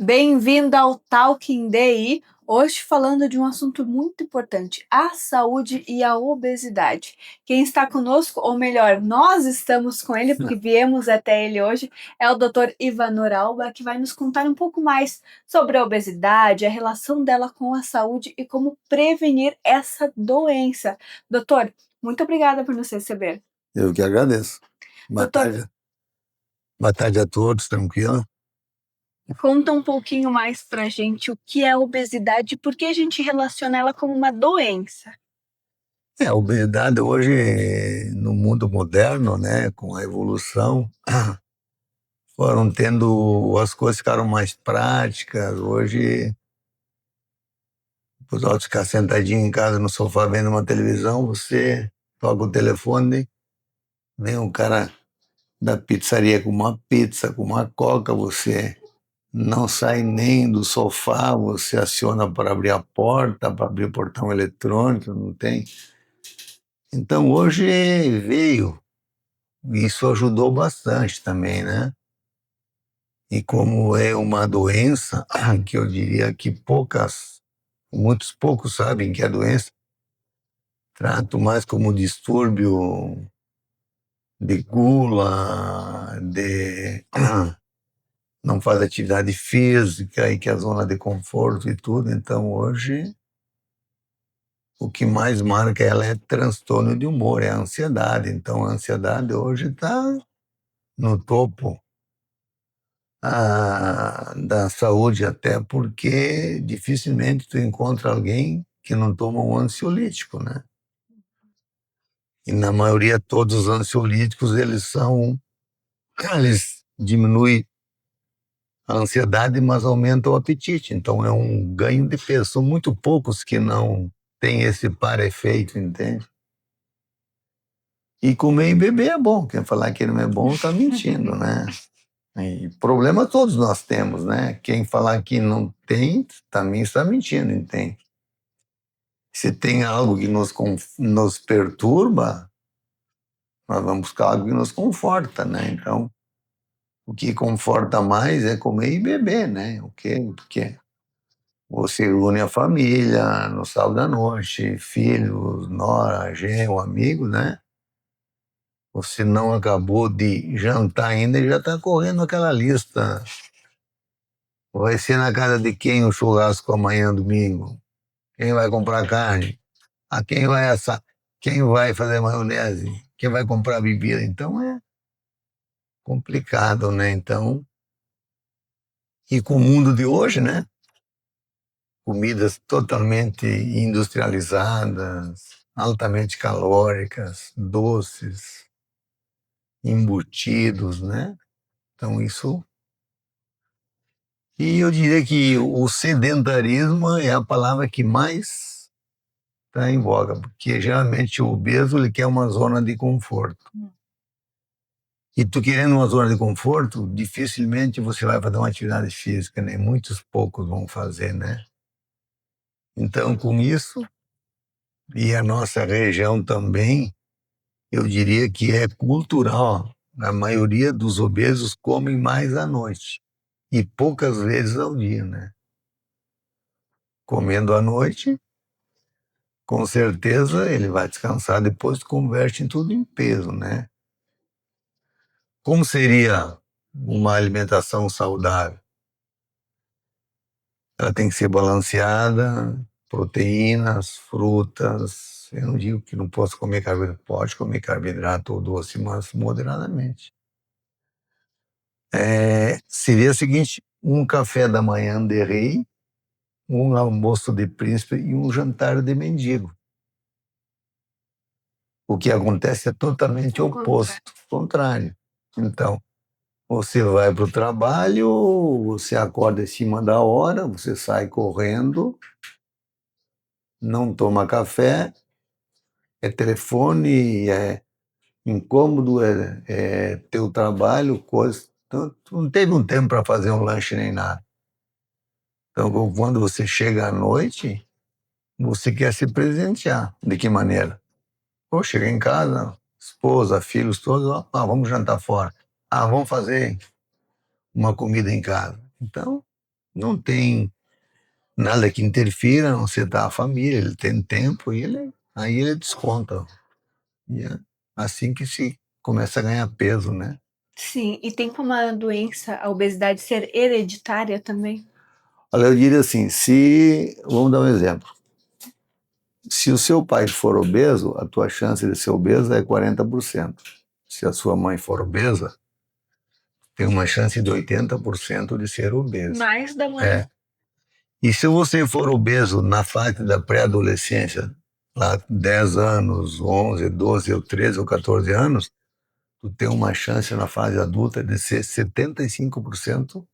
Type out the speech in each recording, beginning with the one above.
Bem-vindo ao Talking DI, hoje falando de um assunto muito importante, a saúde e a obesidade. Quem está conosco, ou melhor, nós estamos com ele, porque viemos até ele hoje, é o Dr. Ivanor Alba, que vai nos contar um pouco mais sobre a obesidade, a relação dela com a saúde e como prevenir essa doença. Doutor, muito obrigada por nos receber. Eu que agradeço. Boa Doutor, tarde. Boa tarde a todos, tranquilo? conta um pouquinho mais pra gente o que é a obesidade e por que a gente relaciona ela como uma doença. A obesidade hoje, no mundo moderno, né, com a evolução, as coisas ficaram mais práticas. Hoje, o pessoal ficar sentadinho em casa no sofá vendo uma televisão, você toca o telefone, vem um cara da pizzaria com uma pizza, com uma coca, você não sai nem do sofá, você aciona para abrir a porta, para abrir o portão eletrônico, não tem. Então hoje veio, isso ajudou bastante também, né? E como é uma doença que eu diria que muitos poucos sabem que é doença, trato mais como distúrbio de gula, de não faz atividade física e que é a zona de conforto e tudo. Então hoje o que mais marca ela é transtorno de humor, é a ansiedade. Então a ansiedade hoje está no topo da saúde, até porque dificilmente tu encontra alguém que não toma um ansiolítico, né? E na maioria todos os ansiolíticos eles diminuem a ansiedade, mas aumentam o apetite. Então é um ganho de peso. São muito poucos que não têm esse para-efeito, entende? E comer e beber é bom. Quem falar que não é bom está mentindo, né? E problema todos nós temos, né? Quem falar que não tem, também está mentindo, entende? Se tem algo que nos perturba, nós vamos buscar algo que nos conforta, né? Então, o que conforta mais é comer e beber, né? O quê? Porque você une a família no sábado à noite, filhos, nora, genro, amigo, né? Você não acabou de jantar ainda e já está correndo aquela lista. Vai ser na casa de quem o churrasco amanhã, domingo? Quem vai comprar carne? A quem vai assar? Quem vai fazer maionese? Quem vai comprar bebida? Então é complicado, né? Então, e com o mundo de hoje, né? Comidas totalmente industrializadas, altamente calóricas, doces, embutidos, né? Então isso. E eu diria que o sedentarismo é a palavra que mais está em voga, porque geralmente o obeso ele quer uma zona de conforto. E tu querendo uma zona de conforto, dificilmente você vai fazer uma atividade física, né? Muitos poucos vão fazer, né? Então, com isso, e a nossa região também, eu diria que é cultural. A maioria dos obesos comem mais à noite e poucas vezes ao dia, né? Comendo à noite, com certeza ele vai descansar, depois converte em tudo em peso, né? Como seria uma alimentação saudável? Ela tem que ser balanceada, proteínas, frutas. Eu não digo que não posso comer carboidrato, pode comer carboidrato ou doce, mas moderadamente. Seria o seguinte, um café da manhã de rei, um almoço de príncipe e um jantar de mendigo. O que acontece é totalmente oposto, contrário. Então, você vai para o trabalho, você acorda em cima da hora, você sai correndo, não toma café, é telefone, é incômodo, é teu trabalho, coisa. Então, tu não teve um tempo para fazer um lanche nem nada. Então, quando você chega à noite, você quer se presentear. De que maneira? Pô, chega em casa, esposa, filhos todos, ó, vamos jantar fora. Vamos fazer uma comida em casa. Então, não tem nada que interfira, a não ser tá a família, ele tem tempo e aí ele desconta. E é assim que se começa a ganhar peso, né? Sim, e tem como a doença, a obesidade ser hereditária também? Olha, eu diria assim, vamos dar um exemplo. Se o seu pai for obeso, a tua chance de ser obesa é 40%. Se a sua mãe for obesa, tem uma chance de 80% de ser obeso. Mais da mãe. É. E se você for obeso na fase da pré-adolescência, lá 10 anos, 11, 12, ou 13 ou 14 anos, tu tem uma chance na fase adulta de ser 75%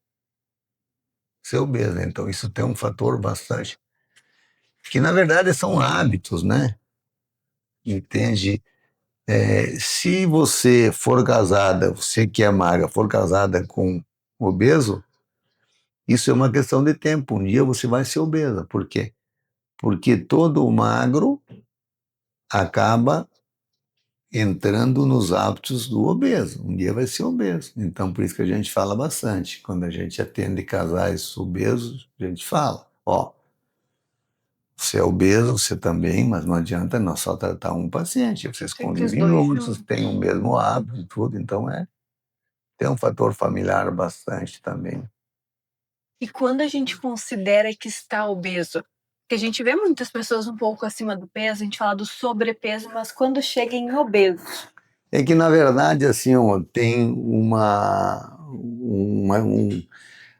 ser obeso, né? Então isso tem um fator bastante, que na verdade são hábitos, né? Entende? Se você for casada, você que é magra, for casada com obeso, isso é uma questão de tempo. Um dia você vai ser obesa. Por quê? Porque todo magro acaba entrando nos hábitos do obeso. Um dia vai ser obeso. Então, por isso que a gente fala bastante. Quando a gente atende casais obesos, a gente fala, ó, você é obeso, você também, mas não adianta não só tratar um paciente. Vocês Tem que os convivem dois juntos, juntos. têm o mesmo hábito e tudo, então tem um fator familiar bastante também. E quando a gente considera que está obeso, porque a gente vê muitas pessoas um pouco acima do peso, a gente fala do sobrepeso, mas quando chega em obeso, É que, na verdade, assim, ó, tem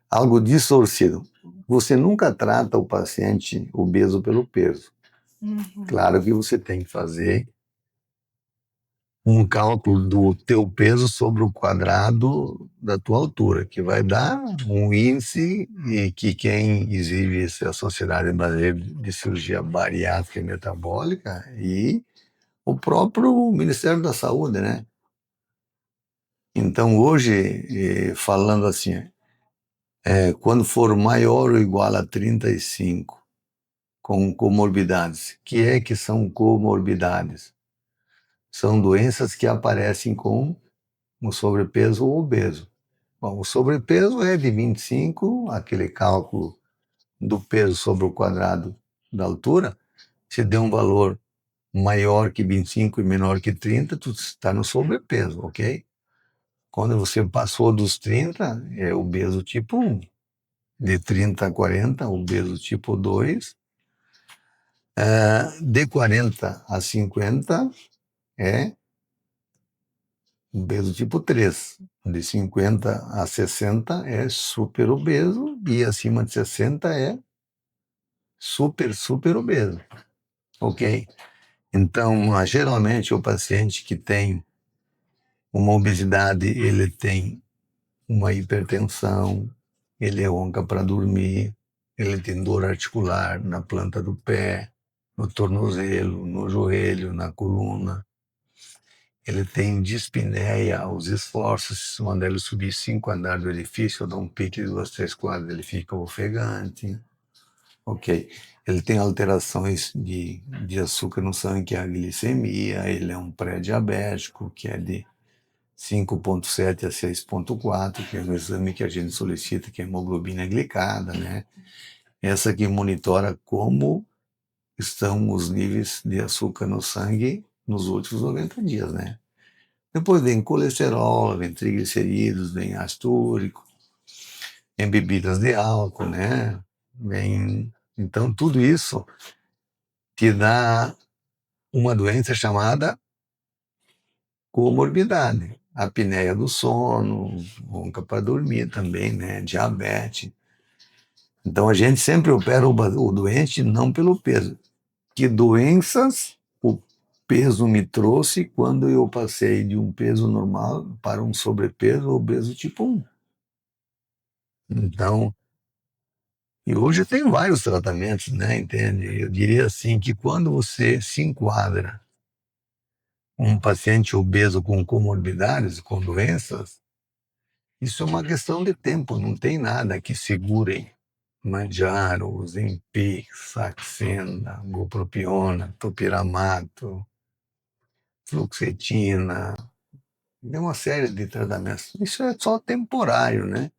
algo distorcido. Você nunca trata o paciente obeso pelo peso. uhum, Claro que você tem que fazer um cálculo do teu peso sobre o quadrado da tua altura, que vai dar um índice e que quem exige isso é a Sociedade Brasileira de Cirurgia Bariátrica e Metabólica e o próprio Ministério da Saúde, né? Então, hoje, falando assim, quando for maior ou igual a 35, com comorbidades, que são comorbidades? São doenças que aparecem com o sobrepeso ou obeso. Bom, o sobrepeso é de 25, aquele cálculo do peso sobre o quadrado da altura, se der um valor maior que 25 e menor que 30, tu está no sobrepeso, ok? Quando você passou dos 30, é obeso tipo 1. De 30 a 40, obeso tipo 2. De 40 a 50 é obeso tipo 3. De 50 a 60 é super obeso e acima de 60 é super, super obeso, ok? Então, geralmente o paciente que tem uma obesidade, ele tem uma hipertensão, ele ronca para dormir, ele tem dor articular na planta do pé, no tornozelo, no joelho, na coluna. Ele tem dispneia, os esforços, se mandar ele subir 5 andares do edifício, ou dar um pique de 2, 3 quadras, ele fica ofegante. Ok. Ele tem alterações de açúcar no sangue, que é a glicemia, ele é um pré-diabético, que é de 5,7 a 6,4, que é um exame que a gente solicita, que é a hemoglobina glicada, né? Essa que monitora como estão os níveis de açúcar no sangue nos últimos 90 dias, né? Depois vem colesterol, vem triglicerídeos, vem ácido úrico, vem bebidas de álcool, né? Então, tudo isso te dá uma doença chamada comorbidade. Apneia do sono, ronca para dormir também, né? Diabetes. Então a gente sempre opera o doente não pelo peso. Que doenças o peso me trouxe quando eu passei de um peso normal para um sobrepeso obeso tipo 1? Então, e hoje tem vários tratamentos, né? Entende? Eu diria assim que quando você se enquadra um paciente obeso com comorbidades, com doenças, isso é uma questão de tempo, não tem nada que segure Manjaro, Ozempic, Saxenda, Bupropiona, Topiramato, Fluoxetina, tem uma série de tratamentos. Isso é só temporário, né?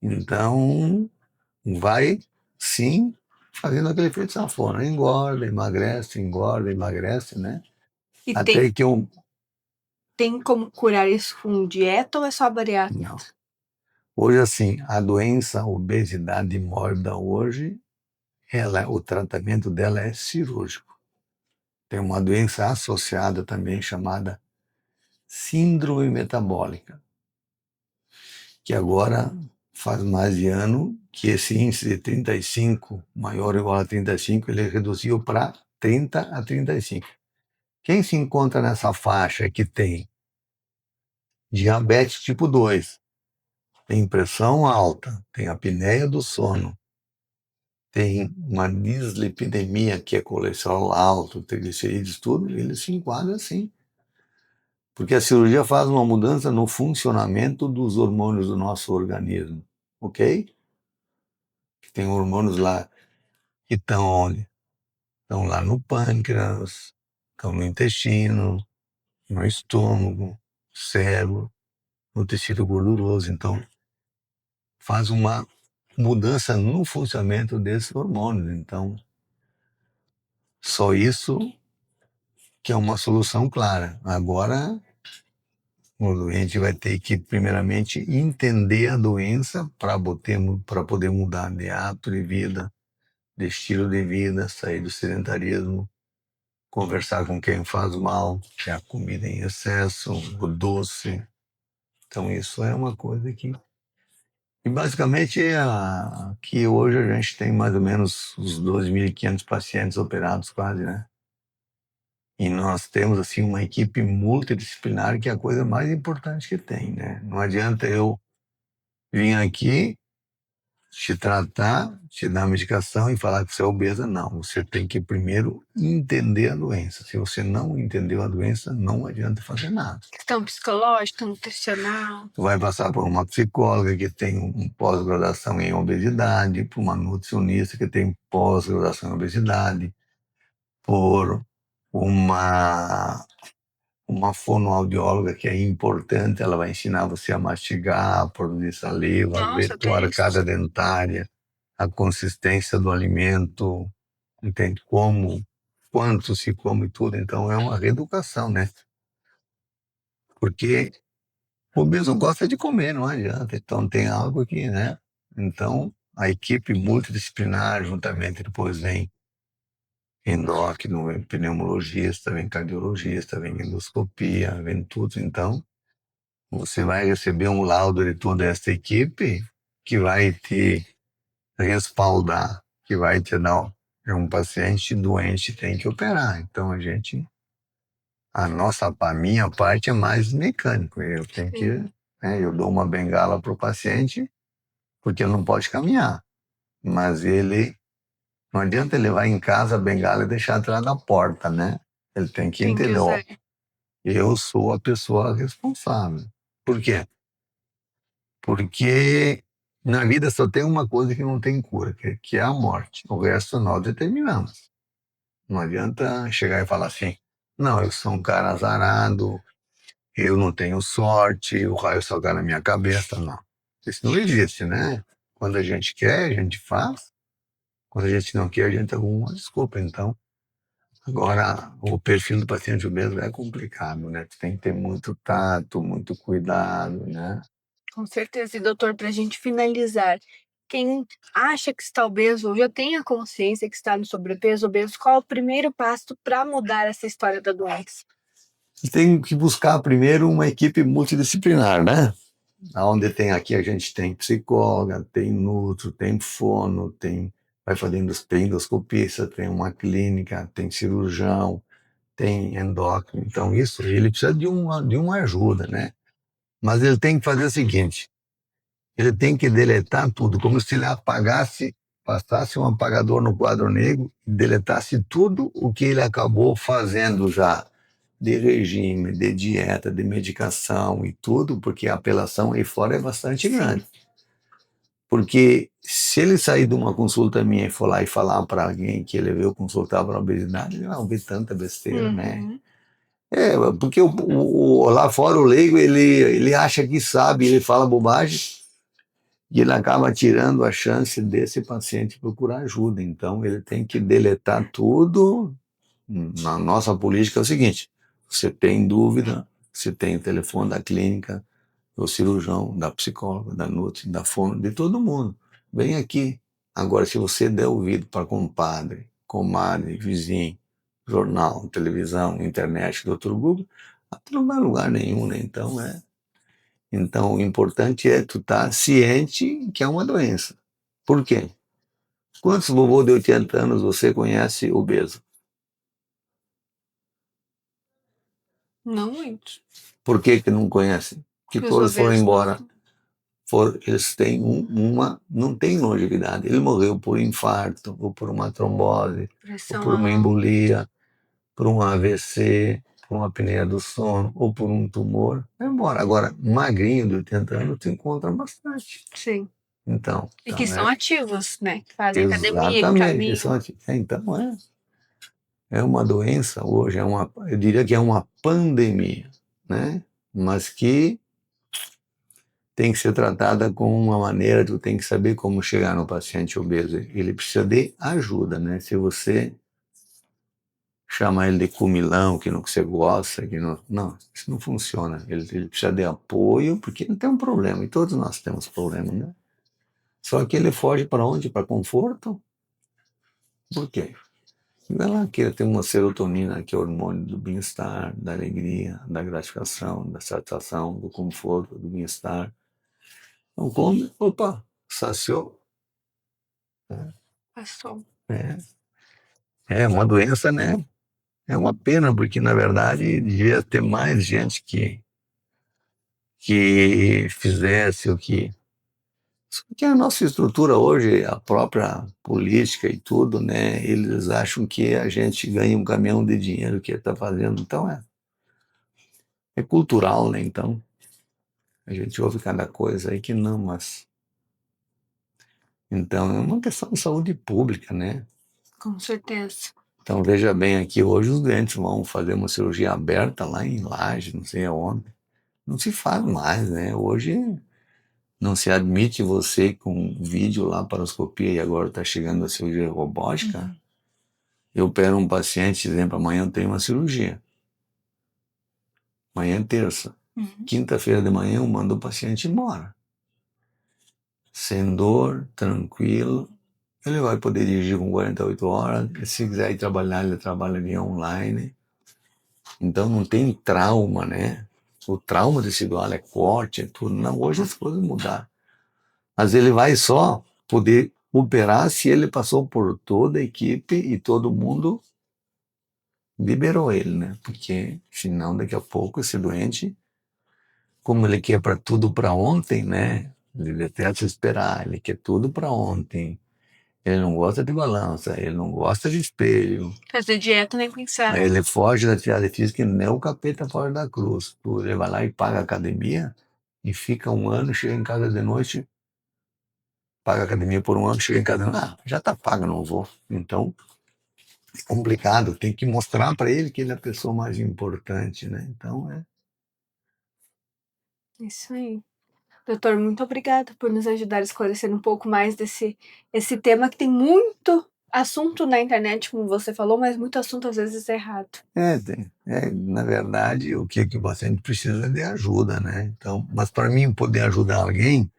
Então, vai, sim, fazendo aquele efeito sanfona. Engorda, emagrece, né? E Até que eu... tem como curar isso com dieta ou é só bariátrica? Não. Hoje, assim, a doença, a obesidade mórbida hoje, o tratamento dela é cirúrgico. Tem uma doença associada também chamada síndrome metabólica, que agora faz mais de ano que esse índice de 35, maior ou igual a 35, ele reduziu para 30 a 35. Quem se encontra nessa faixa que tem diabetes tipo 2, tem pressão alta, tem apneia do sono, tem uma dislipidemia, que é colesterol alto, triglicerídeos, tudo, ele se enquadra assim. Porque a cirurgia faz uma mudança no funcionamento dos hormônios do nosso organismo, ok? Tem hormônios lá que estão onde? Estão lá no pâncreas, estão no intestino, no estômago, cérebro, no tecido gorduroso. Então, faz uma mudança no funcionamento desses hormônios. Então, só isso que é uma solução clara. Agora, o doente vai ter que, primeiramente, entender a doença para poder mudar de hábito de vida, de estilo de vida, sair do sedentarismo, conversar com quem faz mal, que é a comida em excesso, o doce. Então, isso é uma coisa que... E, basicamente, que hoje a gente tem mais ou menos uns 2.500 pacientes operados quase, né? E nós temos, assim, uma equipe multidisciplinar, que é a coisa mais importante que tem, né? Não adianta eu vir aqui, te tratar, te dar medicação e falar que você é obesa. Não, você tem que primeiro entender a doença. Se você não entendeu a doença, não adianta fazer nada. Questão psicológica, nutricional. Tu vai passar por uma psicóloga que tem pós-graduação em obesidade, por uma nutricionista que tem pós-graduação em obesidade, por uma fonoaudióloga que é importante, ela vai ensinar você a mastigar, a produzir saliva, a ver tua arcada dentária, a consistência do alimento, entende? Como, quanto se come tudo. Então é uma reeducação, né? Porque o obeso gosta de comer, não adianta. Então tem algo aqui, né? Então a equipe multidisciplinar, juntamente depois vem endócrino, vem pneumologista, vem cardiologista, vem endoscopia, vem tudo. Então você vai receber um laudo de toda essa equipe que vai te respaldar, que vai te dar um paciente doente, tem que operar. Então a minha parte é mais mecânico. Eu tenho que, né, eu dou uma bengala para o paciente porque ele não pode caminhar, mas não adianta ele levar em casa a bengala e deixar atrás da porta, né? Ele tem que entender, ó, eu sou a pessoa responsável. Por quê? Porque na vida só tem uma coisa que não tem cura, que é a morte. O resto nós determinamos. Não adianta chegar e falar assim, não, eu sou um cara azarado, eu não tenho sorte, o raio só cai na minha cabeça. Não. Isso não existe, né? Quando a gente quer, a gente faz. Quando a gente não quer, a gente arruma uma desculpa. Então, agora, o perfil do paciente obeso é complicado, né? Tu tem que ter muito tato, muito cuidado, né? Com certeza. E, doutor, para a gente finalizar, quem acha que está obeso ou já tem a consciência que está no sobrepeso, obeso, qual é o primeiro passo para mudar essa história da doença? Tem que buscar primeiro uma equipe multidisciplinar, né? Onde tem aqui, a gente tem psicóloga, tem nutro, tem fono, vai fazendo tem endoscopista, tem uma clínica, tem cirurgião, tem endócrino. Então isso, ele precisa de uma ajuda, né? Mas ele tem que fazer o seguinte, ele tem que deletar tudo, como se ele passasse um apagador no quadro negro e deletasse tudo o que ele acabou fazendo já, de regime, de dieta, de medicação e tudo, porque a apelação aí fora é bastante grande. Porque se ele sair de uma consulta minha e for lá e falar para alguém que ele veio consultar para obesidade, ele vai ouvir tanta besteira, né? Porque lá fora o leigo, ele acha que sabe, ele fala bobagem, e ele acaba tirando a chance desse paciente procurar ajuda. Então, ele tem que deletar tudo. Na nossa política é o seguinte: você tem dúvida, você tem o telefone da clínica, do cirurgião, da psicóloga, da nutri, da fono, de todo mundo. Vem aqui. Agora, se você der ouvido para compadre, comadre, vizinho, jornal, televisão, internet, doutor Google, tu não vai a lugar nenhum, né? Então, o importante é tu estar ciente que é uma doença. Por quê? Quantos vovô de 80 anos você conhece obeso? Não muito. Por que que não conhece? Que Porque os todos foram obesos embora. não. Eles têm não tem longevidade. Ele morreu por infarto, ou por uma trombose, ou Pressão por uma alta. embolia, por um AVC, por uma apneia do sono, ou por um tumor. Vai embora. Agora, magrinho de 80 anos, tu encontra bastante. Sim. Então, E que são ativos, né? Que fazem academia, que exatamente. caminham. Então, é uma doença hoje, eu diria que é uma pandemia, né? Mas que tem que ser tratada com uma maneira, tu tem que saber como chegar no paciente obeso. Ele precisa de ajuda, né? Se você chama ele de comilão, que não que você gosta, que não, isso não funciona. Ele precisa de apoio, porque ele tem um problema, e todos nós temos problema, né? Só que ele foge para onde? Para conforto? Por quê? Ela quer ter uma serotonina, que é o hormônio do bem-estar, da alegria, da gratificação, da satisfação, do conforto, do bem-estar. Então come, opa, saciou. Passou. É uma doença, né? É uma pena, porque na verdade devia ter mais gente que fizesse o que. Só que a nossa estrutura hoje, a própria política e tudo, né? Eles acham que a gente ganha um caminhão de dinheiro que está fazendo. Então é cultural, né? Então a gente ouve cada coisa aí que não, mas. Então é uma questão de saúde pública, né? Com certeza. Então veja bem aqui, hoje os doentes vão fazer uma cirurgia aberta lá em Laje, não sei aonde. Não se faz mais, né? Hoje não se admite você com vídeo lá, paroscopia, e agora está chegando a cirurgia robótica. Eu opero um paciente, exemplo, amanhã eu tenho uma cirurgia. Amanhã é terça. Quinta-feira de manhã eu mando o paciente embora. Sem dor, tranquilo. Ele vai poder dirigir com 48 horas. Se quiser ir trabalhar, ele trabalha via online. Então não tem trauma, né? O trauma tecidual é corte, é tudo. Não, hoje as coisas mudaram. Mas ele vai só poder operar se ele passou por toda a equipe e todo mundo liberou ele, né? Porque senão daqui a pouco esse doente, como ele quer para tudo para ontem, né? Ele detesta esperar, ele quer tudo para ontem. Ele não gosta de balança, ele não gosta de espelho. Fazer dieta nem pensar. Aí ele foge da atividade física e nem o capeta foge da cruz. Ele vai lá e paga a academia e fica um ano, chega em casa de noite, paga a academia por um ano, chega em casa, já tá pago, não vou. Então, é complicado, tem que mostrar para ele que ele é a pessoa mais importante, né? Então, Isso aí. Doutor, muito obrigada por nos ajudar a esclarecer um pouco mais esse tema que tem muito assunto na internet, como você falou, mas muito assunto às vezes errado. na verdade, o que o paciente precisa é de ajuda, né? Então, mas para mim poder ajudar alguém,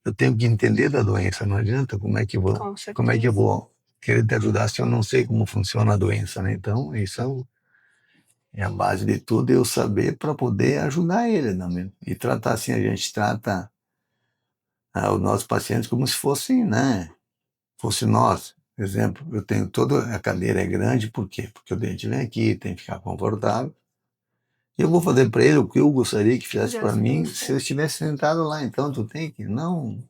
eu tenho que entender da doença, não adianta como é que eu vou, Com como é que eu certeza. vou querer te ajudar se eu não sei como funciona a doença, né? Então, isso é a base de tudo, eu saber para poder ajudar ele também. E tratar assim, a gente trata os nossos pacientes como se fossem, né? Fosse nós. Por exemplo, eu tenho toda a cadeira é grande, por quê? Porque o dente vem aqui, tem que ficar confortável. Eu vou fazer para ele o que eu gostaria que fizesse para mim se eu estivesse sentado lá. Então, tu tem que, não.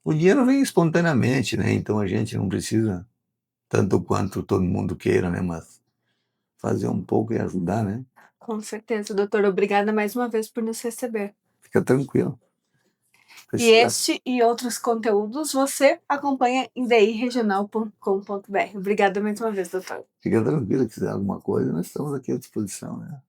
O dinheiro vem espontaneamente, né? Então a gente não precisa tanto quanto todo mundo queira, né? Mas fazer um pouco e ajudar, né? Com certeza, doutor. Obrigada mais uma vez por nos receber. Fica tranquilo. E este e outros conteúdos você acompanha em diregional.com.br. Obrigada mais uma vez, doutor. Fica tranquilo, se quiser alguma coisa, nós estamos aqui à disposição, né?